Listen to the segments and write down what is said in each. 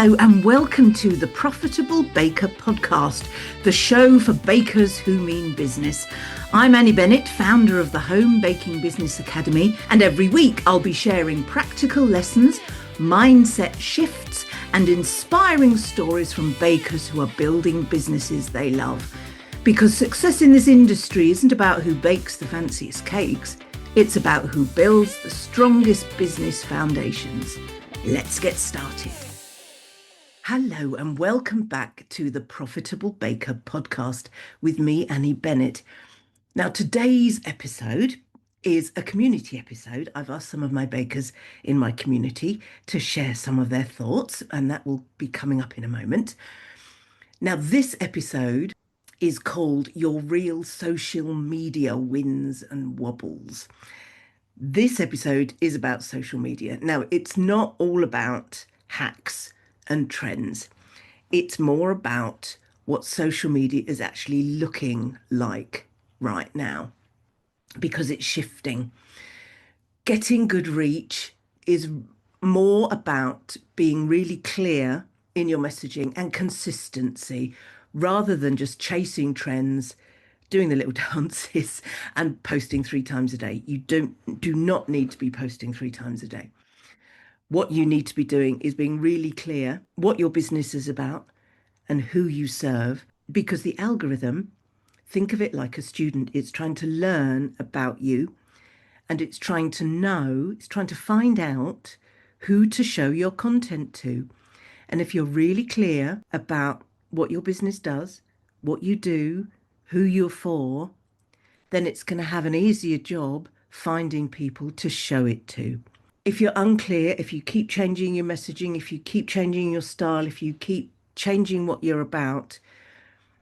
Hello and welcome to the Profitable Baker podcast, the show for bakers who mean business. I'm Annie Bennett, founder of the Home Baking Business Academy, and every week I'll be sharing practical lessons, mindset shifts, and inspiring stories from bakers who are building businesses they love. Because success in this industry isn't about who bakes the fanciest cakes, it's about who builds the strongest business foundations. Let's get started. Hello and welcome back to the Profitable Baker podcast with me, Annie Bennett. Now, today's episode is a community episode. I've asked some of my bakers in my community to share some of their thoughts, and that will be coming up in a moment. Now, this episode is called Your Real Social Media Wins and Wobbles. This episode is about social media. Now, it's not all about hacks and trends. It's more about what social media is actually looking like right now, because it's shifting. Getting good reach is more about being really clear in your messaging and consistency rather than just chasing trends, doing the little dances and posting 3 times a day. You do not need to be posting 3 times a day. What you need to be doing is being really clear what your business is about and who you serve, because the algorithm, think of it like a student, it's trying to learn about you and it's trying to find out who to show your content to. And if you're really clear about what your business does, what you do, who you're for, then it's going to have an easier job finding people to show it to. If you're unclear, if you keep changing your messaging, if you keep changing your style, if you keep changing what you're about,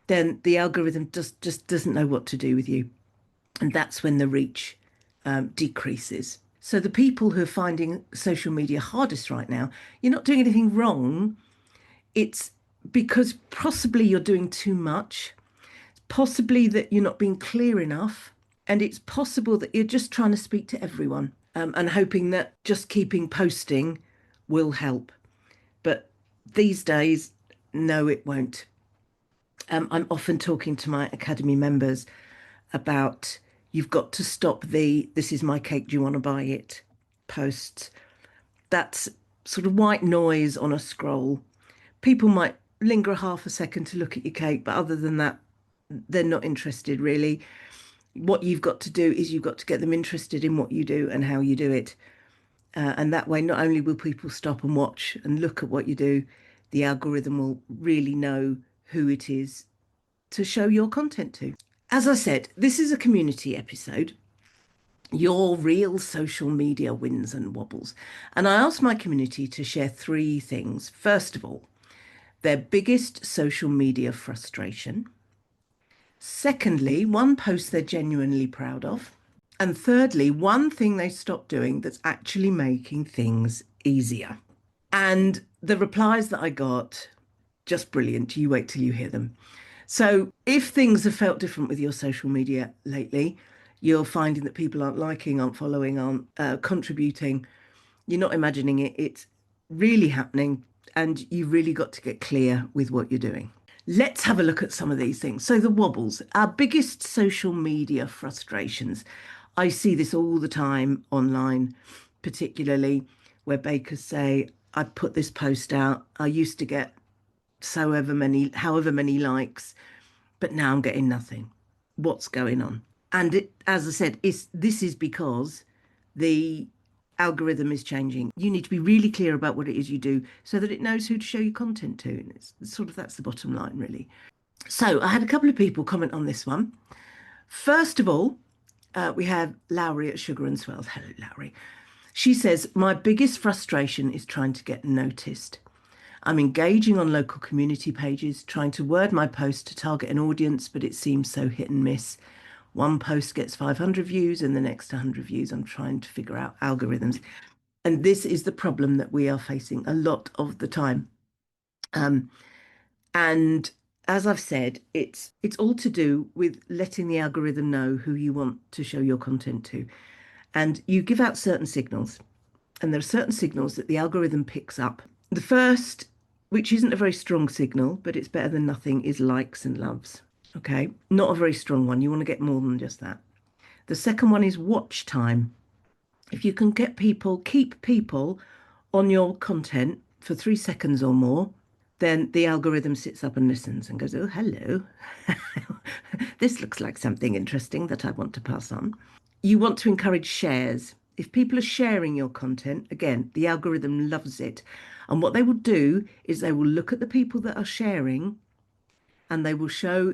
then the algorithm just doesn't know what to do with you. And that's when the reach decreases. So the people who are finding social media hardest right now, you're not doing anything wrong. It's because possibly you're doing too much, possibly that you're not being clear enough, and it's possible that you're just trying to speak to everyone. And hoping that just keeping posting will help. But these days, no, it won't. I'm often talking to my Academy members about you've got to stop the "this is my cake, do you want to buy it" posts. That's sort of white noise on a scroll. People might linger a half a second to look at your cake, but other than that, they're not interested really. What you've got to do is you've got to get them interested in what you do and how you do it. And that way, not only will people stop and watch and look at what you do, the algorithm will really know who it is to show your content to. As I said, this is a community episode, your real social media wins and wobbles. And I asked my community to share 3 things. First of all, their biggest social media frustration. Secondly, one post they're genuinely proud of. And thirdly, one thing they stopped doing that's actually making things easier. And the replies that I got, just brilliant. You wait till you hear them. So if things have felt different with your social media lately, you're finding that people aren't liking, aren't following, aren't contributing, you're not imagining it, it's really happening, and you've really got to get clear with what you're doing. Let's have a look at some of these things. So the wobbles, our biggest social media frustrations. I see this all the time online, particularly where bakers say, I put this post out, I used to get however many likes, but now I'm getting nothing. What's going on? And as I said, this is because the algorithm is changing. You need to be really clear about what it is you do so that it knows who to show your content to. And that's the bottom line, really. So I had a couple of people comment on this one. First of all, we have Lowry at Sugar and Swells. Hello, Lowry. She says, my biggest frustration is trying to get noticed. I'm engaging on local community pages, trying to word my post to target an audience, but it seems so hit and miss. One post gets 500 views and the next 100 views. I'm trying to figure out algorithms. And this is the problem that we are facing a lot of the time. And as I've said, it's all to do with letting the algorithm know who you want to show your content to. And you give out certain signals, and there are certain signals that the algorithm picks up. The first which isn't a very strong signal, but it's better than nothing, is likes and loves. Okay, not a very strong one. You want to get more than just that. The second one is watch time. If you can keep people on your content for 3 seconds or more, then the algorithm sits up and listens and goes, oh, hello. This looks like something interesting that I want to pass on. You want to encourage shares. If people are sharing your content, again, the algorithm loves it. And what they will do is they will look at the people that are sharing and they will show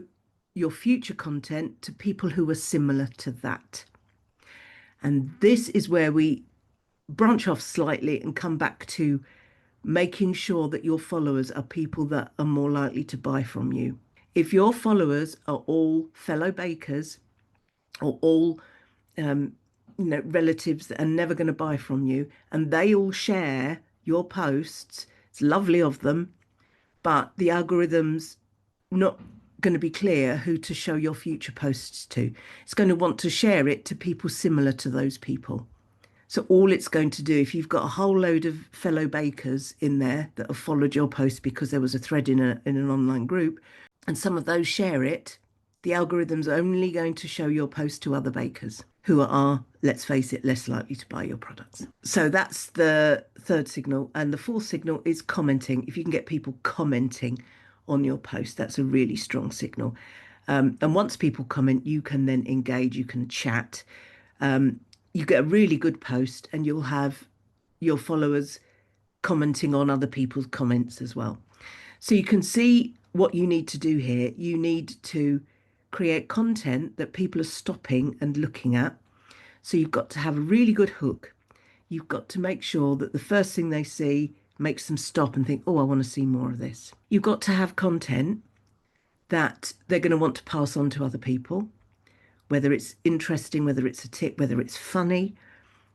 your future content to people who are similar to that. And this is where we branch off slightly and come back to making sure that your followers are people that are more likely to buy from you. If your followers are all fellow bakers or all relatives that are never going to buy from you and they all share your posts, it's lovely of them, but the algorithm's not going to be clear who to show your future posts to. It's going to want to share it to people similar to those people. So all it's going to do, if you've got a whole load of fellow bakers in there that have followed your post because there was a thread in an online group, and some of those share it, the algorithm's only going to show your post to other bakers who are, let's face it, less likely to buy your products. So that's the third signal. And the fourth signal is commenting. If you can get people commenting on your post, that's a really strong signal. And once people comment, you can then engage, you can chat. You get a really good post and you'll have your followers commenting on other people's comments as well. So you can see what you need to do here. You need to create content that people are stopping and looking at. So you've got to have a really good hook. You've got to make sure that the first thing they see makes them stop and think, oh, I want to see more of this. You've got to have content that they're going to want to pass on to other people, whether it's interesting, whether it's a tip, whether it's funny.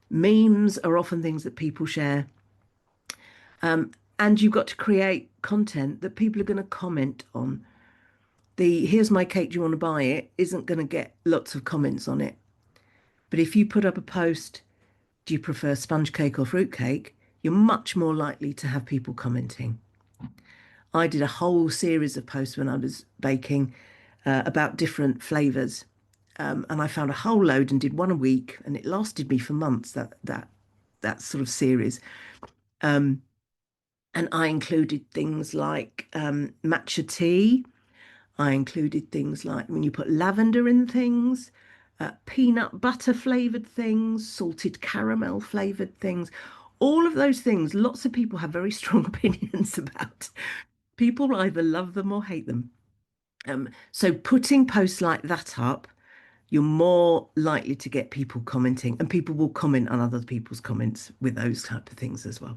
Memes are often things that people share. And you've got to create content that people are going to comment on. The here's my cake, do you want to buy it isn't going to get lots of comments on it. But if you put up a post, do you prefer sponge cake or fruit cake? You're much more likely to have people commenting. I did a whole series of posts when I was baking about different flavors. And I found a whole load and did one a week, and it lasted me for months, that sort of series. And I included things like matcha tea. I included things like when you put lavender in things, peanut butter flavored things, salted caramel flavored things. All of those things, lots of people have very strong opinions about. People either love them or hate them. So putting posts like that up, you're more likely to get people commenting, and people will comment on other people's comments with those type of things as well.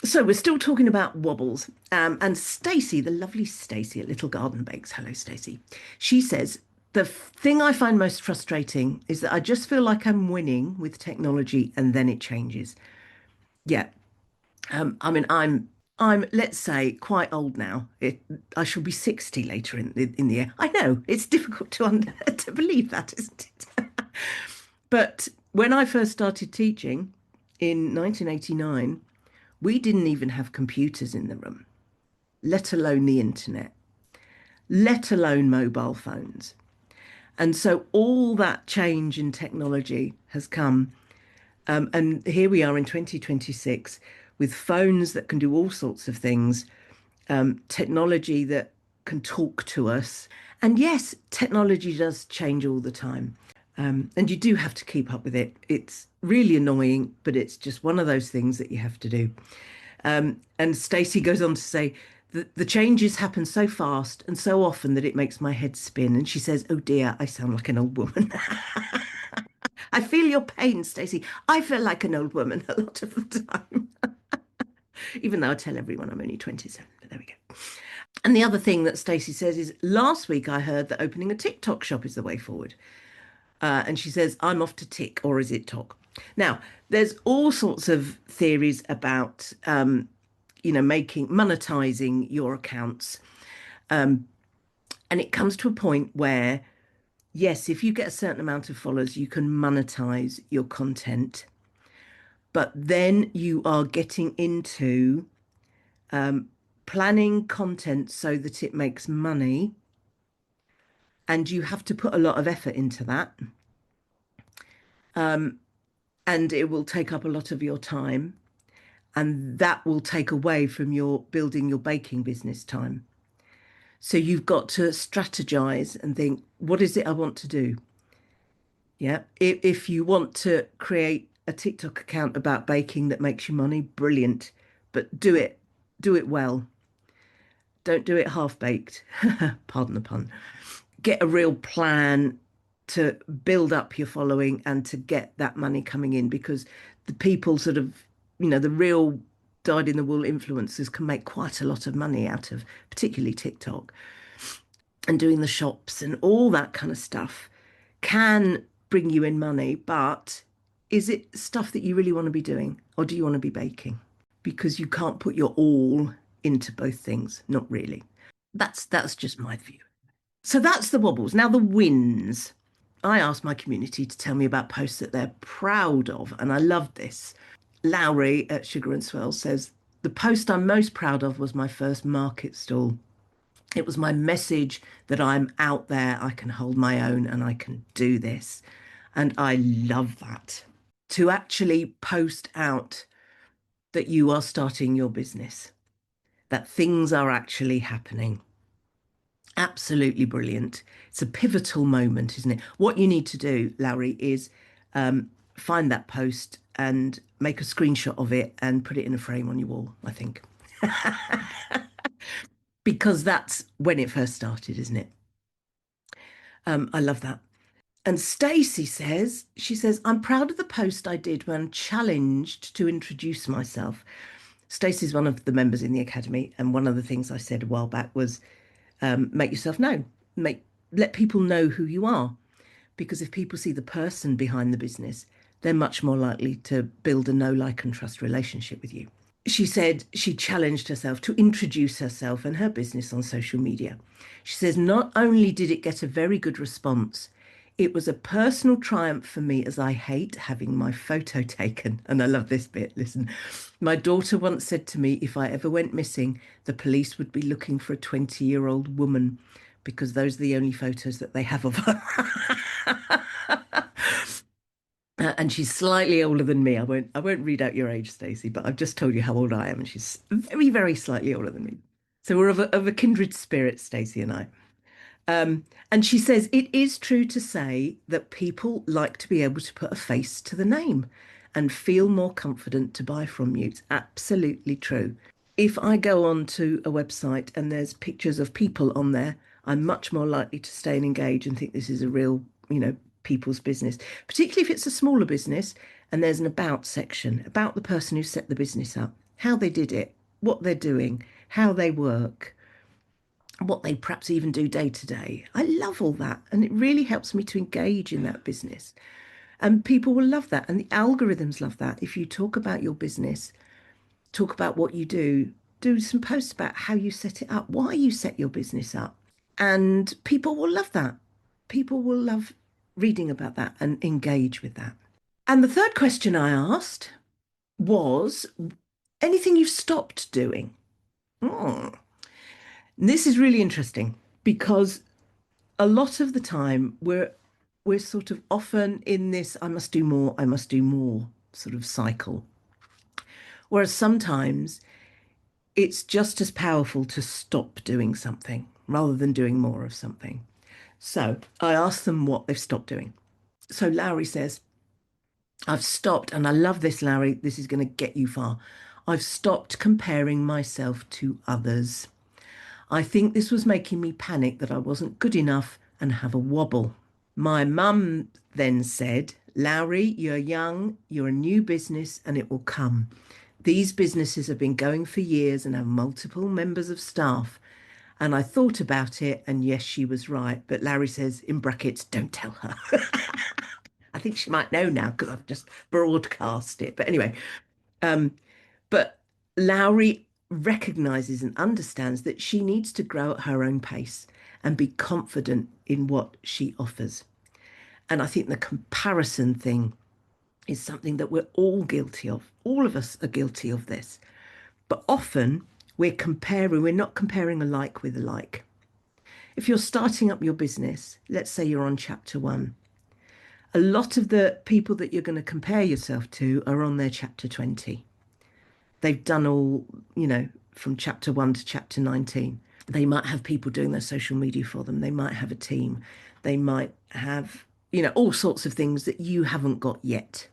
So we're still talking about Wobbles, and Stacey, the lovely Stacey at Little Garden Bakes. Hello, Stacey. She says the thing I find most frustrating is that I just feel like I'm winning with technology, and then it changes. Yeah, I mean, I'm let's say quite old now. I shall be 60 later in the year. I know it's difficult to believe that, isn't it? But when I first started teaching in 1989, we didn't even have computers in the room, let alone the internet, let alone mobile phones. And so all that change in technology has come. And here we are in 2026 with phones that can do all sorts of things, technology that can talk to us. And yes, technology does change all the time. And you do have to keep up with it. It's really annoying, but it's just one of those things that you have to do. And Stacey goes on to say that the changes happen so fast and so often that it makes my head spin. And she says, oh dear, I sound like an old woman. I feel your pain, Stacey. I feel like an old woman a lot of the time. Even though I tell everyone I'm only 27, but there we go. And the other thing that Stacey says is last week I heard that opening a TikTok shop is the way forward. And she says, I'm off to Tik, or is it Tok? Now, there's all sorts of theories about, monetizing your accounts. And it comes to a point where, yes, if you get a certain amount of followers, you can monetize your content. But then you are getting into planning content so that it makes money, and you have to put a lot of effort into that, and it will take up a lot of your time, and that will take away from your building your baking business time. So you've got to strategize and think, what is it I want to do? Yeah. If you want to create a TikTok account about baking that makes you money, brilliant. But do it well. Don't do it half baked. Pardon the pun. Get a real plan to build up your following and to get that money coming in, because the people sort of, the real dyed in the wool influencers can make quite a lot of money out of particularly TikTok, and doing the shops and all that kind of stuff can bring you in money. But is it stuff that you really want to be doing, or do you want to be baking? Because you can't put your all into both things. Not really. That's just my view. So that's the wobbles. Now the wins. I asked my community to tell me about posts that they're proud of, and I loved this. Lowry at Sugar and Swell says, the post I'm most proud of was my first market stall. It was my message that I'm out there, I can hold my own, and I can do this. And I love that. To actually post out that you are starting your business, that things are actually happening. Absolutely brilliant. It's a pivotal moment, isn't it? What you need to do, Larry, is find that post and make a screenshot of it and put it in a frame on your wall, I think. Because that's when it first started, isn't it? I love that. And Stacey says, she says, I'm proud of the post I did when challenged to introduce myself. Stacey's one of the members in the academy, and one of the things I said a while back was make yourself known. Let people know who you are, because if people see the person behind the business, they're much more likely to build a know, like, and trust relationship with you. She said she challenged herself to introduce herself and her business on social media. She says, not only did it get a very good response, it was a personal triumph for me, as I hate having my photo taken. And I love this bit. Listen, my daughter once said to me, if I ever went missing, the police would be looking for a 20-year-old woman, because those are the only photos that they have of her. And she's slightly older than me. I won't read out your age, Stacey, but I've just told you how old I am, and she's very, very slightly older than me. So we're of a kindred spirit, Stacey and I. And she says it is true to say that people like to be able to put a face to the name and feel more confident to buy from you. It's absolutely true. If I go on to a website and there's pictures of people on there, I'm much more likely to stay and engage and think this is a real, people's business, particularly if it's a smaller business and there's an about section about the person who set the business up, how they did it, what they're doing, how they work, what they perhaps even do day to day. I love all that. And it really helps me to engage in that business. And people will love that. And the algorithms love that. If you talk about your business, talk about what you do some posts about how you set it up, why you set your business up. And people will love that. People will love reading about that and engage with that. And the third question I asked was anything you've stopped doing? Hmm. This is really interesting, because a lot of the time we're sort of often in this I must do more sort of cycle. Whereas sometimes it's just as powerful to stop doing something rather than doing more of something. So I asked them what they've stopped doing. So Lowry says, I've stopped, and I love this, Larry, this is going to get you far. I've stopped comparing myself to others. I think this was making me panic that I wasn't good enough and have a wobble. My mum then said, Lowry, you're young, you're a new business, and it will come. These businesses have been going for years and have multiple members of staff. And I thought about it, and yes, she was right. But Larry says, in brackets, don't tell her. I think she might know now because I've just broadcast it. But anyway, but Lowry recognizes and understands that she needs to grow at her own pace and be confident in what she offers. And I think the comparison thing is something that we're all guilty of. All of us are guilty of this. But often We're not comparing a like with a like. If you're starting up your business, let's say you're on chapter one, a lot of the people that you're going to compare yourself to are on their chapter 20. They've done all, from chapter one to chapter 19. They might have people doing their social media for them. They might have a team. They might have, all sorts of things that you haven't got yet.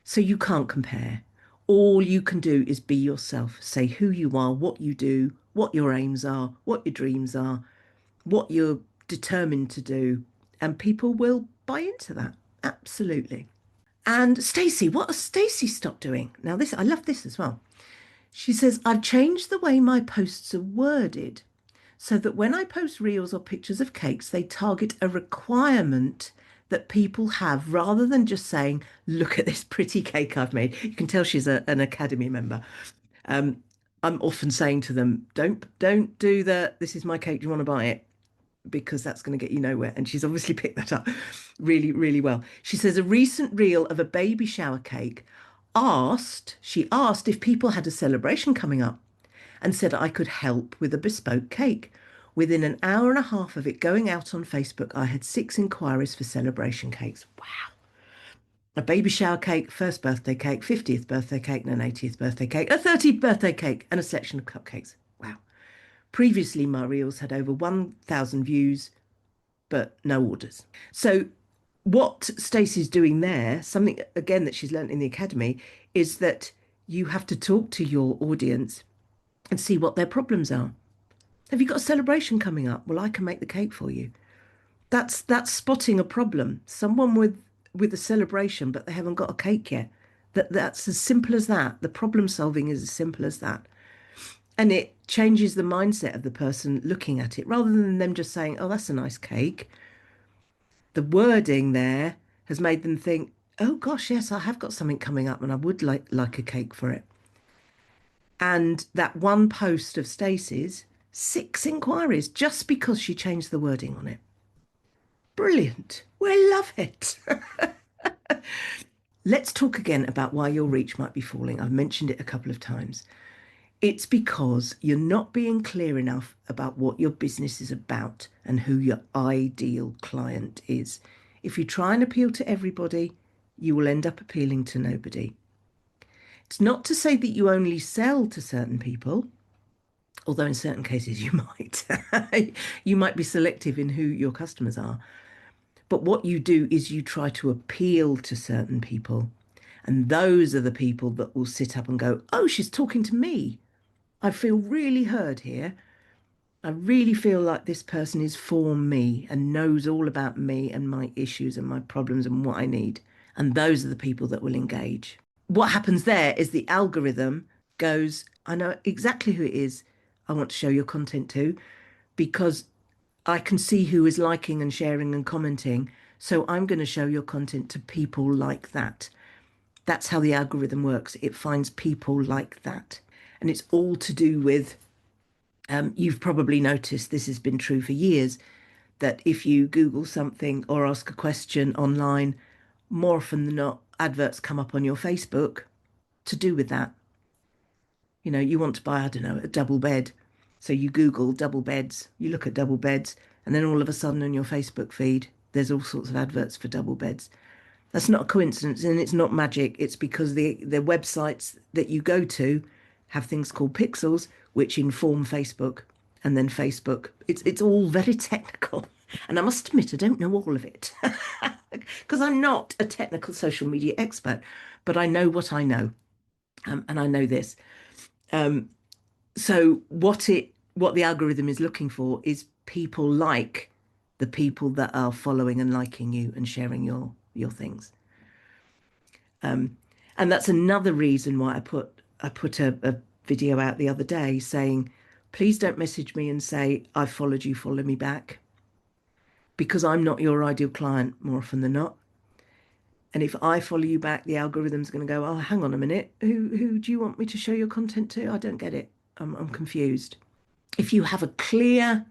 So you can't compare. All you can do is be yourself. Say who you are, what you do, what your aims are, what your dreams are, what you're determined to do, and people will buy into that. Absolutely. And Stacey, what has Stacey stopped doing? Now, this, I love this as well. She says, I've changed the way my posts are worded so that when I post reels or pictures of cakes, they target a requirement that people have rather than just saying, look at this pretty cake I've made. You can tell she's an Academy member. Um, I'm often saying to them, don't do the, this is my cake, do you want to buy it? Because that's going to get you nowhere. And she's obviously picked that up really, really well. She says a recent reel of a baby shower cake she asked if people had a celebration coming up and said I could help with a bespoke cake. Within an hour and a half of it going out on Facebook, I had 6 inquiries for celebration cakes. Wow. A baby shower cake, first birthday cake, 50th birthday cake, and an 80th birthday cake, a 30th birthday cake, and a selection of cupcakes. Wow. Previously, my reels had over 1,000 views, but no orders. So what Stacey's doing there, something again that she's learned in the academy, is that you have to talk to your audience and see what their problems are. Have you got a celebration coming up? Well, I can make the cake for you. That's spotting a problem. Someone with a celebration, but they haven't got a cake yet. That's as simple as that. The problem solving is as simple as that. And it changes the mindset of the person looking at it rather than them just saying, oh, that's a nice cake. The wording there has made them think, oh gosh, yes, I have got something coming up and I would like a cake for it. And that one post of Stacey's, 6 inquiries just because she changed the wording on it. Brilliant. We love it. Let's talk again about why your reach might be falling. I've mentioned it a couple of times. It's because you're not being clear enough about what your business is about and who your ideal client is. If you try and appeal to everybody, you will end up appealing to nobody. It's not to say that you only sell to certain people, although in certain cases you might. You might be selective in who your customers are. But what you do is you try to appeal to certain people. And those are the people that will sit up and go, oh, she's talking to me. I feel really heard here. I really feel like this person is for me and knows all about me and my issues and my problems and what I need. And those are the people that will engage. What happens there is the algorithm goes, I know exactly who it is I want to show your content to because I can see who is liking and sharing and commenting. So I'm going to show your content to people like that. That's how the algorithm works. It finds people like that. And it's all to do with, you've probably noticed this has been true for years, that if you Google something or ask a question online, more often than not, adverts come up on your Facebook to do with that. You want to buy, I don't know, a double bed. So you Google double beds, you look at double beds, and then all of a sudden on your Facebook feed, there's all sorts of adverts for double beds. That's not a coincidence and it's not magic. It's because the websites that you go to have things called pixels, which inform Facebook. And then Facebook, it's all very technical. And I must admit, I don't know all of it because I'm not a technical social media expert, but I know what I know. And I know this. So what the algorithm is looking for is people like the people that are following and liking you and sharing your things. And that's another reason why I put a video out the other day saying, please don't message me and say, I followed you, follow me back. Because I'm not your ideal client more often than not. And if I follow you back, the algorithm's going to go, oh, hang on a minute. Who do you want me to show your content to? I don't get it. I'm confused. If you have a clear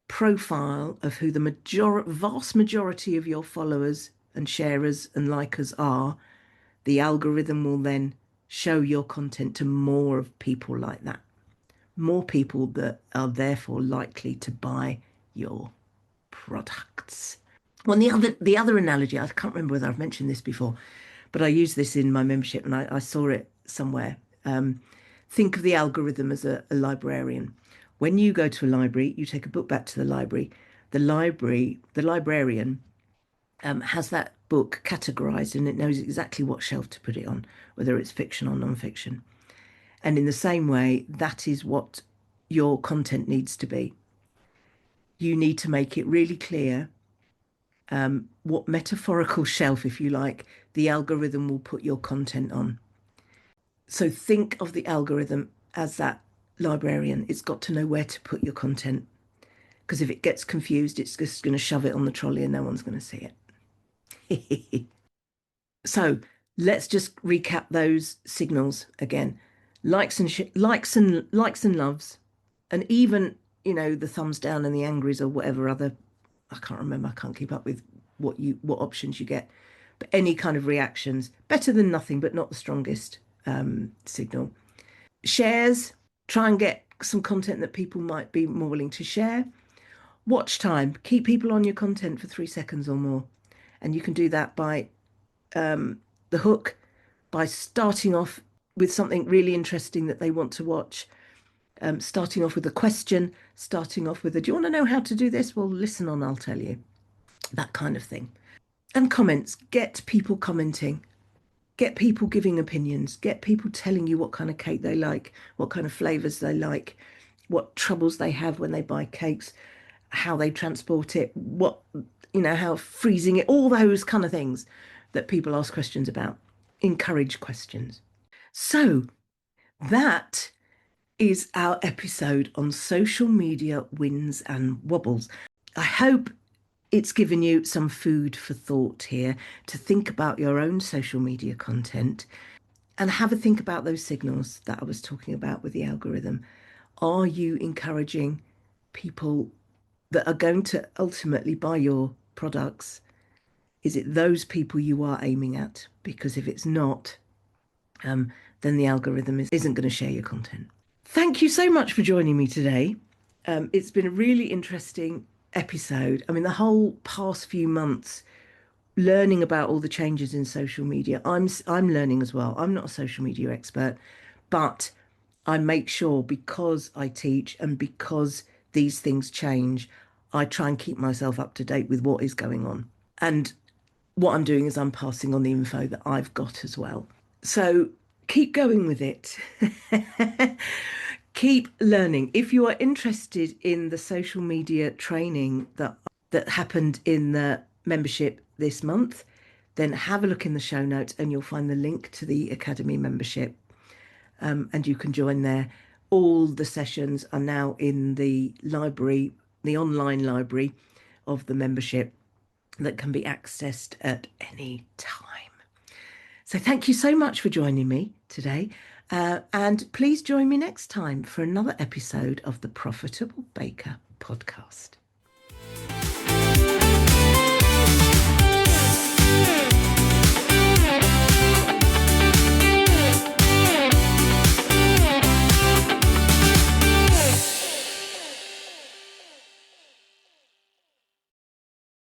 profile of who the vast majority of your followers and sharers and likers are, the algorithm will then show your content to more of people like that. more people that are therefore likely to buy your products. Well, the other analogy, I can't remember whether I've mentioned this before, but I use this in my membership and I saw it somewhere. Think of the algorithm as a librarian. When you go to a library, you take a book back to the library. The librarian has that book categorized and it knows exactly what shelf to put it on, whether it's fiction or non-fiction. And in the same way, that is what your content needs to be. You need to make it really clear what metaphorical shelf, if you like, the algorithm will put your content on. So think of the algorithm as that librarian. It's got to know where to put your content because if it gets confused, it's just going to shove it on the trolley and no one's going to see it. So let's just recap those signals again. Likes and loves, and even the thumbs down and the angries or whatever other. I can't remember. I can't keep up with what options you get, but any kind of reactions better than nothing, but not the strongest signal. Shares. Try and get some content that people might be more willing to share. Watch time. Keep people on your content for 3 seconds or more, and you can do that by the hook, by starting off with something really interesting that they want to watch, starting off with a question, starting off with a, do you want to know how to do this? Well, listen on, I'll tell you. That kind of thing. And comments, get people commenting, get people giving opinions, get people telling you what kind of cake they like, what kind of flavors they like, what troubles they have when they buy cakes, how they transport it, how freezing it, all those kind of things that people ask questions about. Encourage questions. So that is our episode on social media wins and wobbles. I hope it's given you some food for thought here to think about your own social media content and have a think about those signals that I was talking about with the algorithm. Are you encouraging people that are going to ultimately buy your products? Is it those people you are aiming at? Because if it's not, then the algorithm isn't going to share your content. Thank you so much for joining me today. It's been a really interesting episode. I mean, the whole past few months, learning about all the changes in social media. I'm learning as well. I'm not a social media expert, but I make sure because I teach and because these things change, I try and keep myself up to date with what is going on. And what I'm doing is I'm passing on the info that I've got as well. So keep going with it. Keep learning. If you are interested in the social media training that happened in the membership this month, then have a look in the show notes and you'll find the link to the Academy membership. And you can join there. All the sessions are now in the library, the online library of the membership that can be accessed at any time. So thank you so much for joining me today. And please join me next time for another episode of the Profitable Baker podcast.